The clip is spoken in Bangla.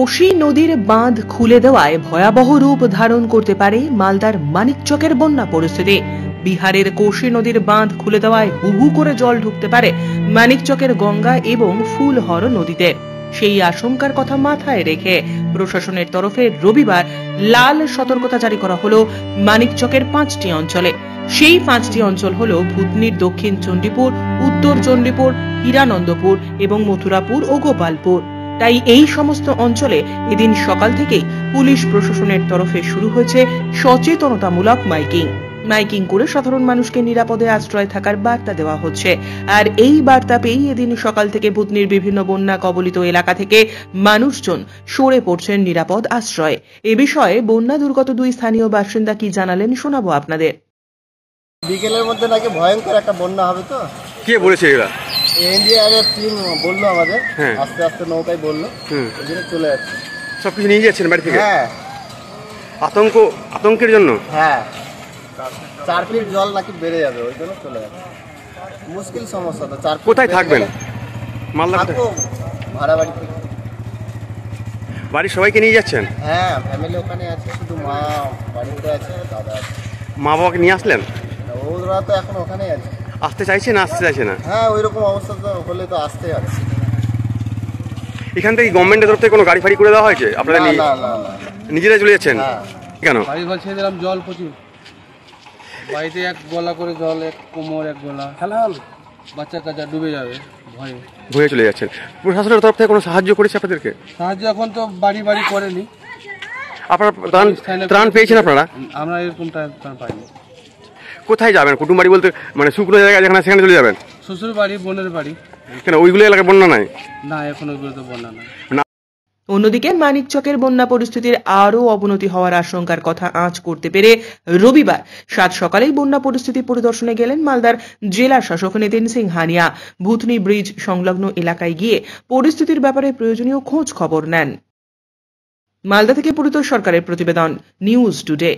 কোশি নদীর বাঁধ খুলে দেওয়ায় ভয়াবহ রূপ ধারণ করতে পারে মালদার মানিকচকের বন্যা পরিস্থিতি। বিহারের কোশি নদীর বাঁধ খুলে দেওয়ায় হুহু করে জল ঢুকতে পারে মানিকচকের গঙ্গা এবং ফুলহর নদীতে। সেই আশঙ্কার কথা মাথায় রেখে প্রশাসনের তরফে রবিবার লাল সতর্কতা জারি করা হলো মানিকচকের 5টি অঞ্চলে। সেই 5টি অঞ্চল হলো ভুতনির দক্ষিণ চণ্ডীপুর, উত্তর চণ্ডীপুর, হীরানন্দপুর এবং মথুরাপুর ও গোপালপুর। তাই এই সমস্ত অঞ্চলে এদিন সকাল থেকেই পুলিশ প্রশাসনের তরফে শুরু হয়েছে সচেতনতামূলক মাইকিং করে সাধারণ মানুষকে নিরাপদে আশ্রয় থাকার বার্তা দেওয়া হচ্ছে। আর এই বার্তা পেয়েই এদিন সকাল থেকে ভুতনির বিভিন্ন বন্যা কবলিত এলাকা থেকে মানুষজন সরে পড়ছেন নিরাপদ আশ্রয়ে। এ বিষয়ে বন্যা দুর্গত 2 স্থানীয় বাসিন্দা কি জানালেন শোনাবো আপনাদের। বিকেলের মধ্যে নাকি ভয়ঙ্কর একটা বন্যা হবে। তো কে বলেছে এরা? এনডিআরএফ টিম বললো আমাদের, আস্তে আস্তে নৌকায় বললো, ওই জন্য চলে যাচ্ছে। সব কিছু নিয়ে যাচ্ছেন বাড়ি থেকে? হ্যাঁ। আতঙ্কের জন্য? হ্যাঁ, 4 ফিট জল নাকি বেড়ে যাবে, ওই জন্য চলে যাচ্ছে। মুশকিল সমস্যা তো। 4 কোথায় থাকবেন? মালদা ভাড়া বাড়ি থেকে। বাড়ির সবাইকে নিয়ে যাচ্ছেন? হ্যাঁ, ফ্যামিলি ওখানে আছে, শুধু মা বাড়িতে আছে, দাদা আছে। মা বাবাকে নিয়ে আসলেন? ওরা তো এখন ওখানেই আছে। আসতে চাইছে না আসতে চাইছে না? হ্যাঁ, ওই রকম অবস্থা তো হলে তো আসতে হবে। এখান থেকে গভর্নমেন্টের তরফ থেকে কোনো গাড়ি ফাড়ি করে দেওয়া হয়েছে? আপনারা নিজেরাই চলে যাচ্ছেন? কেন? বাড়ি ঘর ছেড়ে দিলাম, জল প্রচুর। বাড়িতে 1 গলা করে জল, 1 কোমর 1 গলা, বাচ্চা কাচ্চা ডুবে যাবে ভয়ে চলে যাচ্ছেন। প্রশাসনের তরফ থেকে কোনো সাহায্য করেছে আপনাদেরকে? সাহায্য এখন তো বাড়ি বাড়ি করেনি। আপনারা ত্রাণ পেয়েছেন? আপনারা? আমরা এরকম ত্রাণ পাইনি। কোথায় যাবেন? কুটুম বাড়ি বলতে মানে শুকনো জায়গা যেখানে, সেখানে চলে যাবেন? শ্বশুর বাড়ি, বোনের বাড়ি। কেন ওইগুলো এলাকায় বন্যা নাই? না, এখন ওইগুলো তো বন্যা নাই। অন্যদিকে মানিকচকের বন্যা পরিস্থিতির আরও অবনতি হওয়ার আশঙ্কার কথা আঁচ করতে পেরে রবিবার 7 সকালেই বন্যা পরিস্থিতি পরিদর্শনে গেলেন মালদার জেলা শাসক নিতিন সিং হানিয়া। ভুতনি ব্রিজ সংলগ্ন এলাকায় গিয়ে পরিস্থিতির ব্যাপারে প্রয়োজনীয় খোঁজ খবর নেন। মালদা থেকে পরিতোষ সরকারের প্রতিবেদন, নিউজ টুডে।